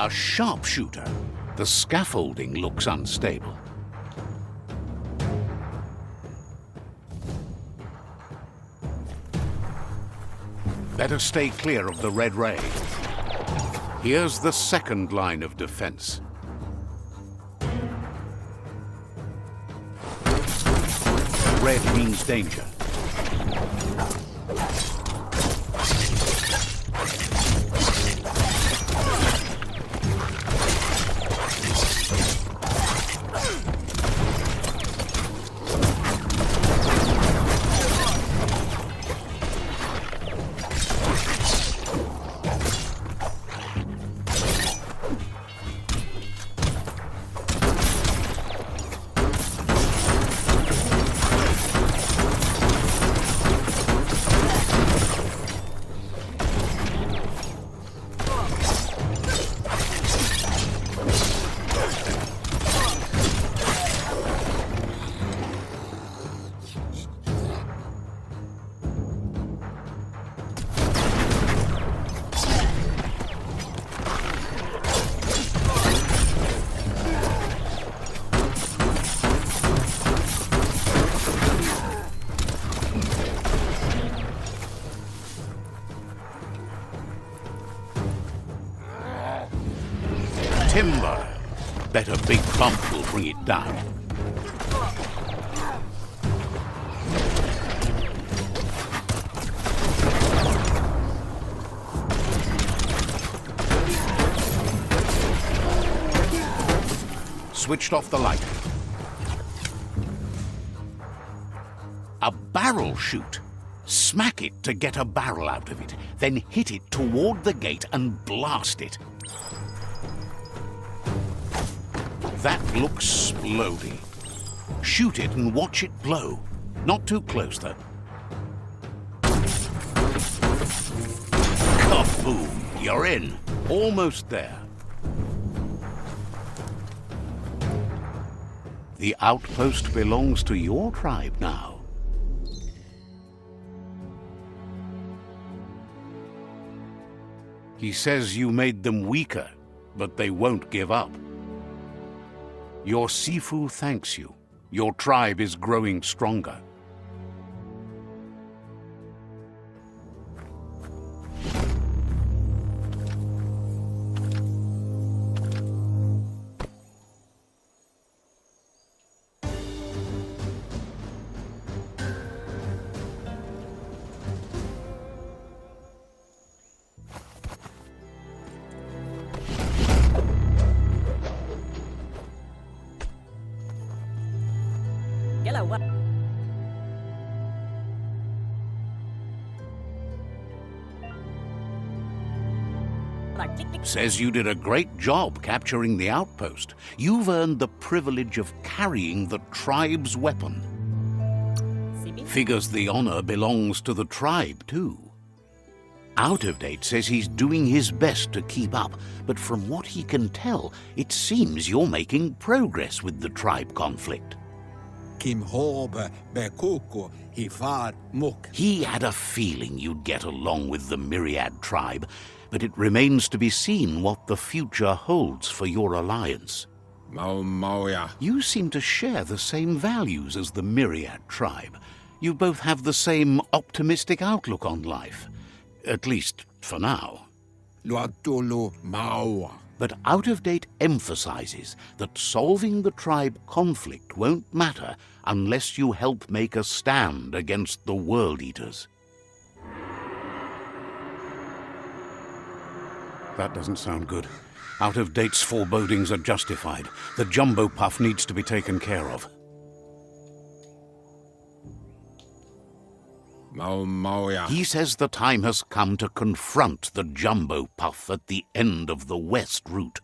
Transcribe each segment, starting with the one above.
A sharpshooter. The scaffolding looks unstable. Better stay clear of the red ray. Here's the second line of defense. Red means danger. Timber. Bet a big bump will bring it down. Switched off the light. A barrel shoot. Smack it to get a barrel out of it, then hit it toward the gate and blast it. That looks splody. Shoot it and watch it blow. Not too close, though. Kaboom! You're in. Almost there. The outpost belongs to your tribe now. He says you made them weaker, but they won't give up. Your Sifu thanks you. Your tribe is growing stronger. Says you did a great job capturing the outpost. You've earned the privilege of carrying the tribe's weapon. Figures the honor belongs to the tribe, too. Out of Date says he's doing his best to keep up, but from what he can tell, it seems you're making progress with the tribe conflict. He had a feeling you'd get along with the Myriad tribe, but it remains to be seen what the future holds for your alliance. You seem to share the same values as the Myriad tribe. You both have the same optimistic outlook on life. At least, for now. But Out of Date emphasizes that solving the tribe conflict won't matter unless you help make a stand against the World Eaters. That doesn't sound good. Out of Date's forebodings are justified. The jumbo puff needs to be taken care of. He says the time has come to confront the jumbo puff at the end of the west route.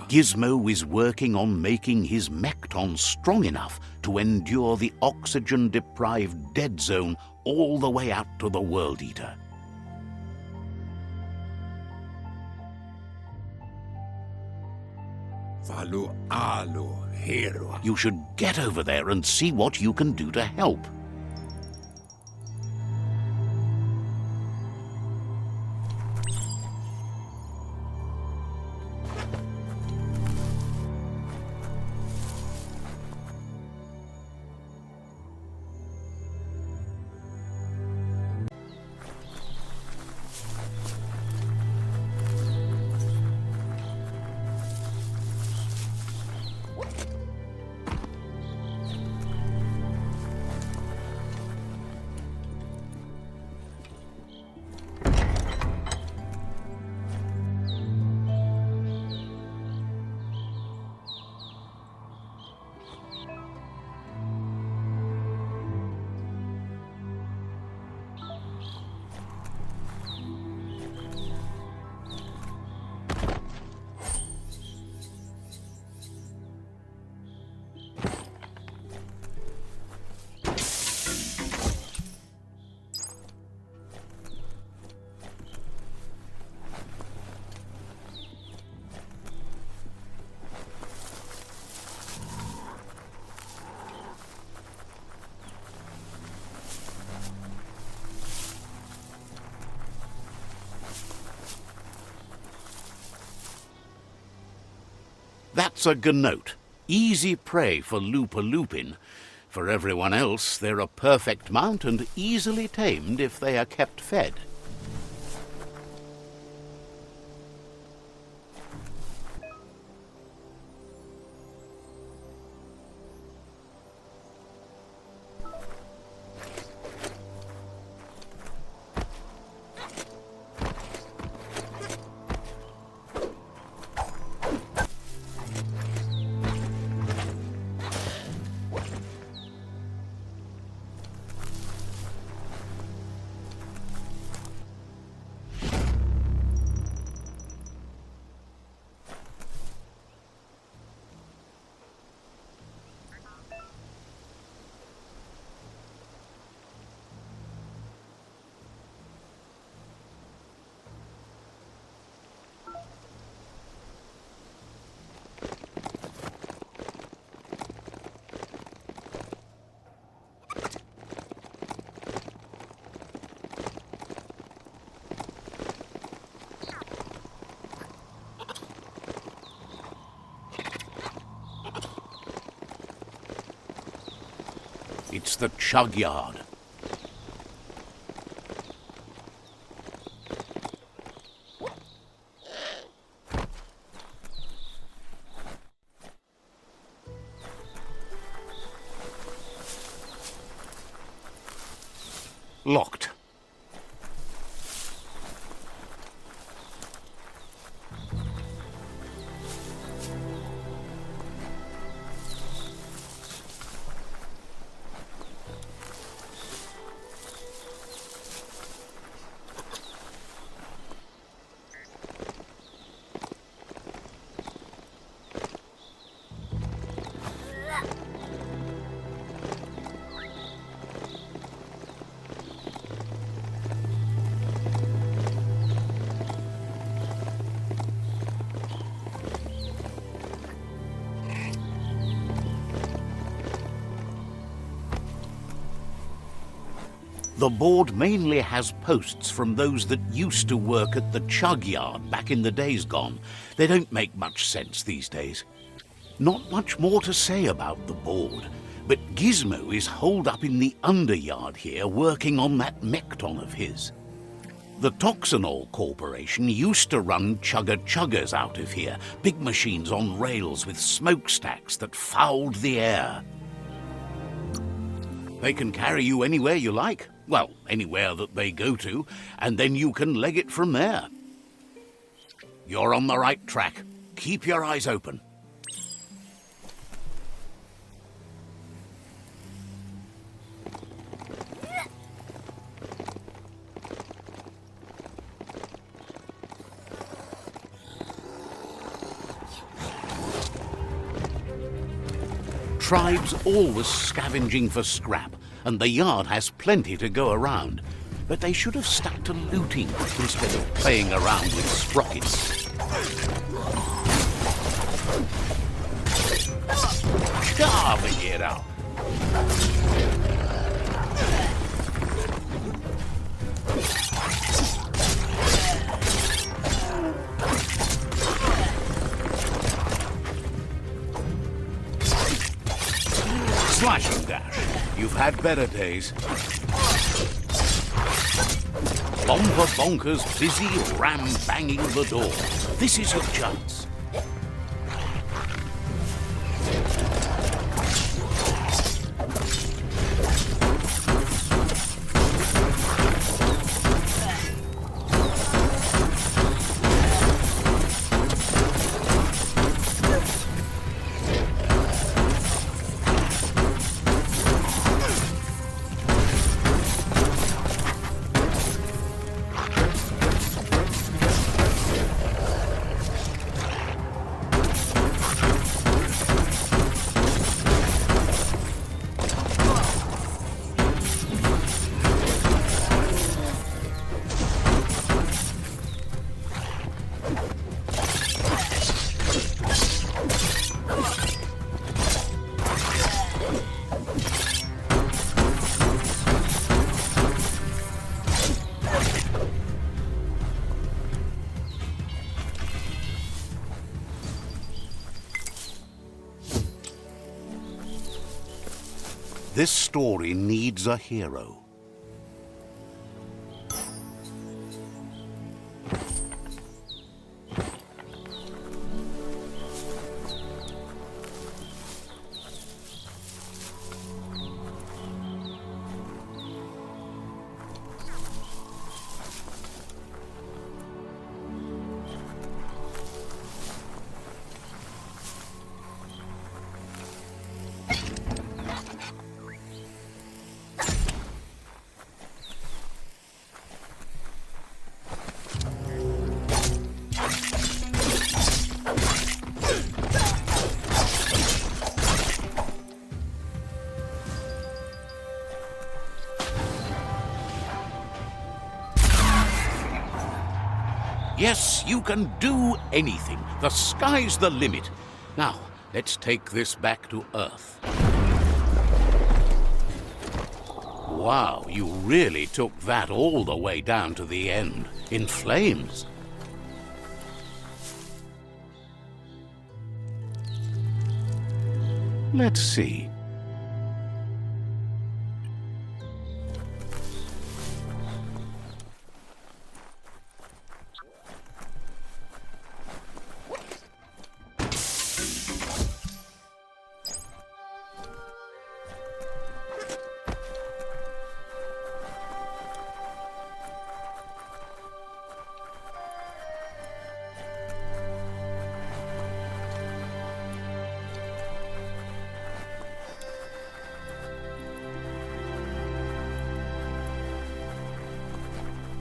Gizmo is working on making his Mekton strong enough to endure the oxygen-deprived dead zone all the way out to the World Eater. You should get over there and see what you can do to help. That's a gnote. Easy prey for Lupin. For everyone else, they're a perfect mount and easily tamed if they are kept fed. It's the chug yard. Locked. The board mainly has posts from those that used to work at the chug yard back in the days gone. They don't make much sense these days. Not much more to say about the board, but Gizmo is holed up in the underyard here working on that Mekton of his. The Toxanol Corporation used to run chugger-chuggers out of here, big machines on rails with smokestacks that fouled the air. They can carry you anywhere you like. Well, anywhere that they go to, and then you can leg it from there. You're on the right track. Keep your eyes open. Tribes always scavenging for scrap, and the yard has plenty to go around. But they should have stuck to looting instead of playing around with sprockets. Carve it up. Slash and dash. You've had better days. Bomber bonkers busy ram-banging the door. This is your chance. This story needs a hero. Yes, you can do anything. The sky's the limit. Now, let's take this back to Earth. Wow, you really took that all the way down to the end, in flames. Let's see.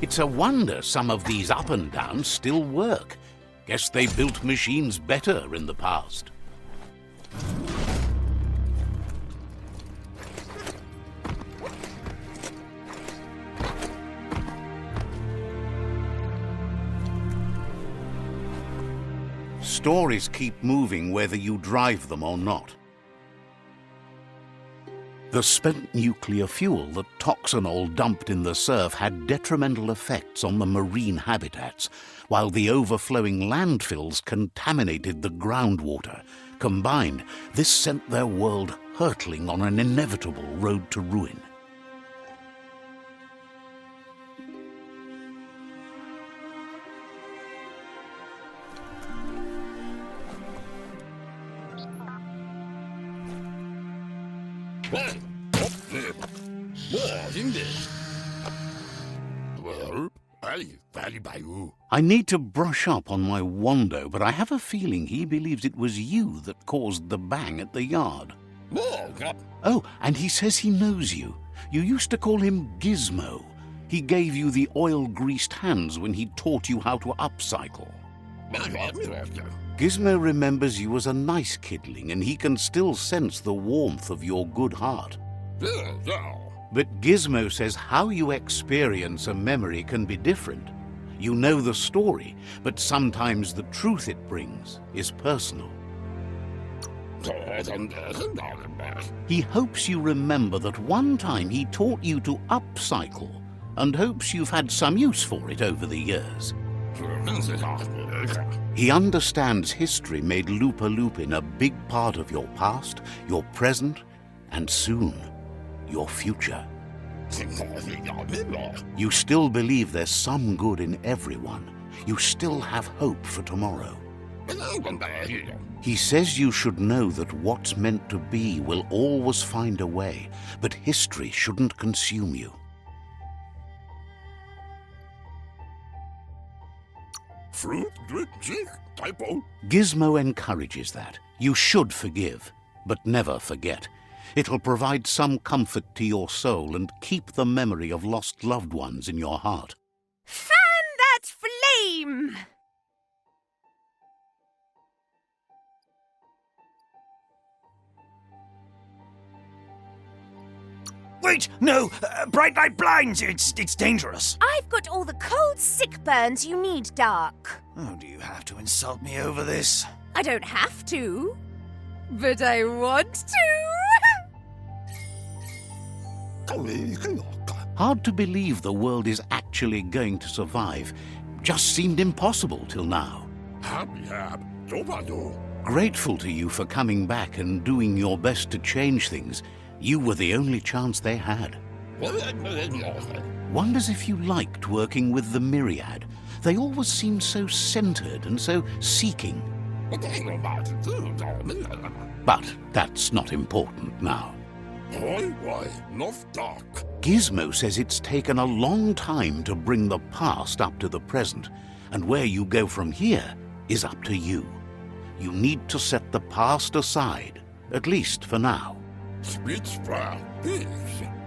It's a wonder some of these up and downs still work. Guess they built machines better in the past. Stories keep moving whether you drive them or not. The spent nuclear fuel that Toxanol dumped in the surf had detrimental effects on the marine habitats, while the overflowing landfills contaminated the groundwater. Combined, this sent their world hurtling on an inevitable road to ruin. I need to brush up on my Wando, but I have a feeling he believes it was you that caused the bang at the yard. Oh, and he says he knows you. You used to call him Gizmo. He gave you the oil-greased hands when he taught you how to upcycle. Gizmo remembers you as a nice kidling, and he can still sense the warmth of your good heart. But Gizmo says how you experience a memory can be different. You know the story, but sometimes the truth it brings is personal. He hopes you remember that one time he taught you to upcycle, and hopes you've had some use for it over the years. He understands history made Loopin a big part of your past, your present, and soon, your future. You still believe there's some good in everyone. You still have hope for tomorrow. He says you should know that what's meant to be will always find a way, but history shouldn't consume you. Gizmo encourages that. You should forgive, but never forget. It'll provide some comfort to your soul and keep the memory of lost loved ones in your heart. Fan that flame! Wait, no! Bright light blinds! It's dangerous! I've got all the cold sick burns you need, Dark. Oh, do you have to insult me over this? I don't have to, but I want to. Hard to believe the world is actually going to survive. Just seemed impossible till now. Grateful to you for coming back and doing your best to change things, You were the only chance they had. Wonders if you liked working with the Myriad. They always seemed so centered and so seeking. But that's not important now. Gizmo says it's taken a long time to bring the past up to the present, and where you go from here is up to you. You need to set the past aside, at least for now.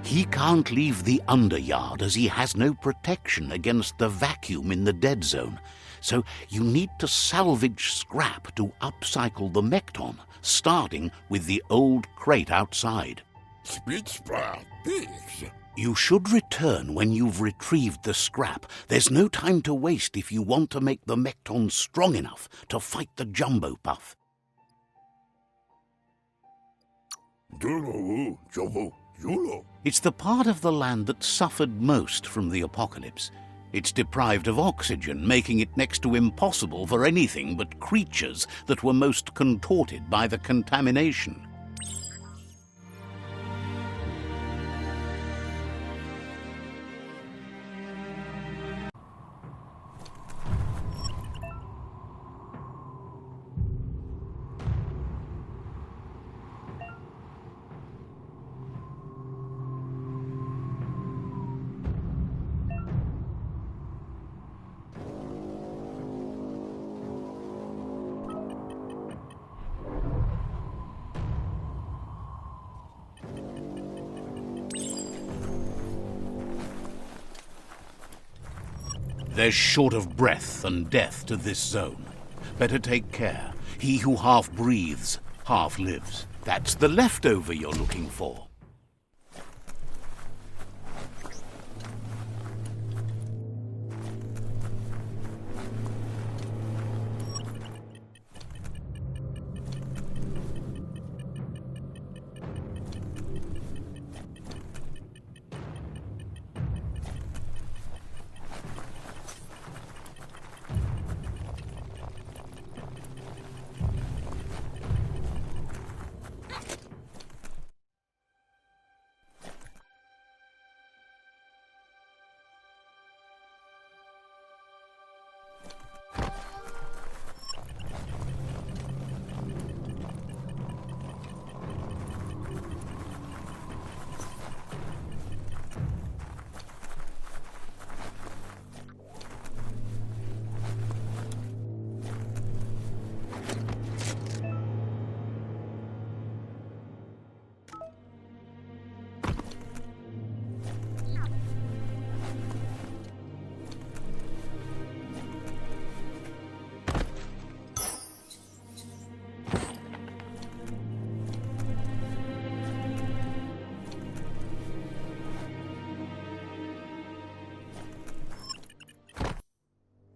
He can't leave the underyard as he has no protection against the vacuum in the dead zone, so you need to salvage scrap to upcycle the Mekton, starting with the old crate outside. You should return when you've retrieved the scrap. There's no time to waste if you want to make the Mekton strong enough to fight the Jumbo Puff. It's the part of the land that suffered most from the apocalypse. It's deprived of oxygen, making it next to impossible for anything but creatures that were most contorted by the contamination. There's short of breath and death to this zone. Better take care. He who half breathes, half lives. That's the leftover you're looking for.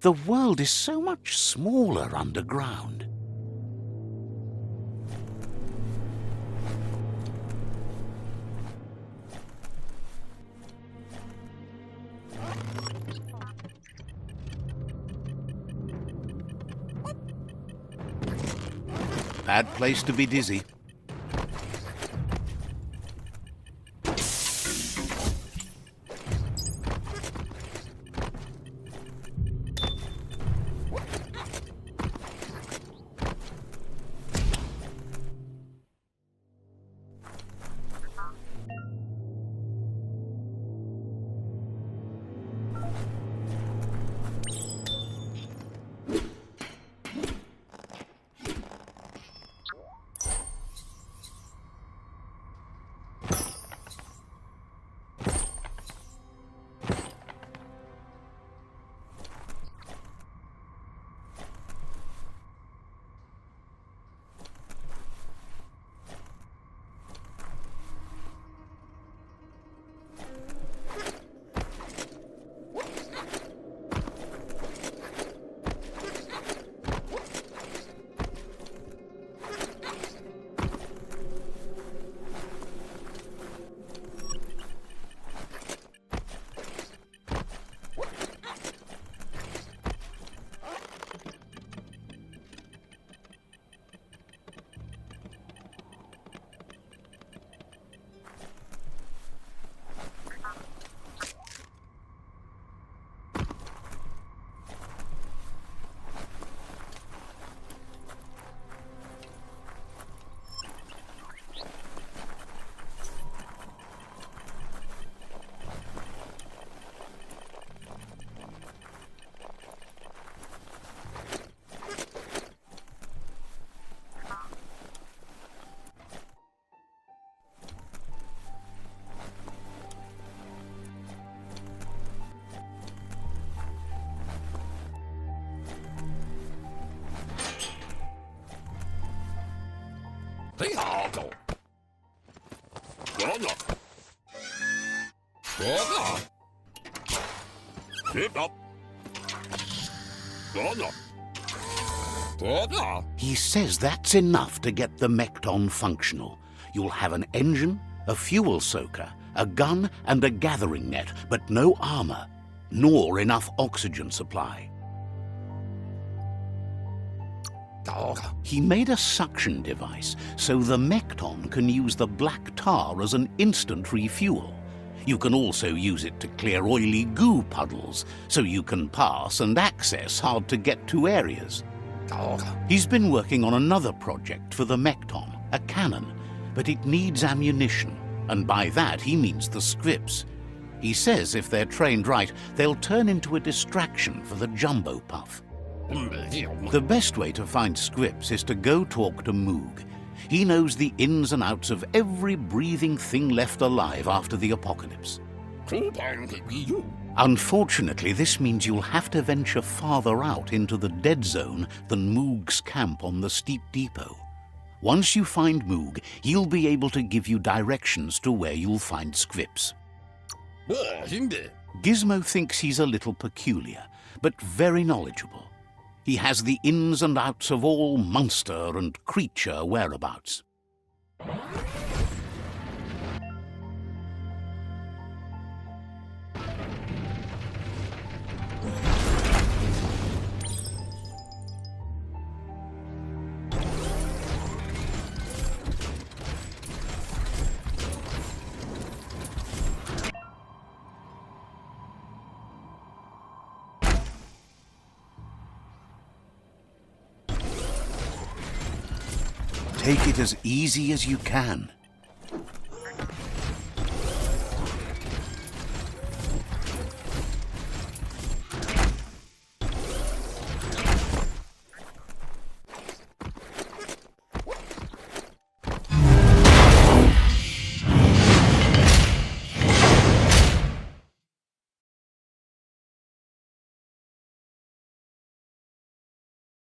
The world is so much smaller underground. Bad place to be dizzy. He says that's enough to get the Mekton functional. You'll have an engine, a fuel soaker, a gun and a gathering net, but no armor, nor enough oxygen supply. He made a suction device so the Mekton can use the black tar as an instant refuel. You can also use it to clear oily goo puddles, so you can pass and access hard-to-get-to areas. He's been working on another project for the Mekton, a cannon, but it needs ammunition, and by that he means the scripts. He says if they're trained right, they'll turn into a distraction for the Jumbo Puff. The best way to find scripts is to go talk to Moog. He knows the ins and outs of every breathing thing left alive after the apocalypse. Unfortunately, this means you'll have to venture farther out into the dead zone than Moog's camp on the steep depot. Once you find Moog, he'll be able to give you directions to where you'll find scripts. Gizmo thinks he's a little peculiar, but very knowledgeable. He has the ins and outs of all monster and creature whereabouts. Take it as easy as you can.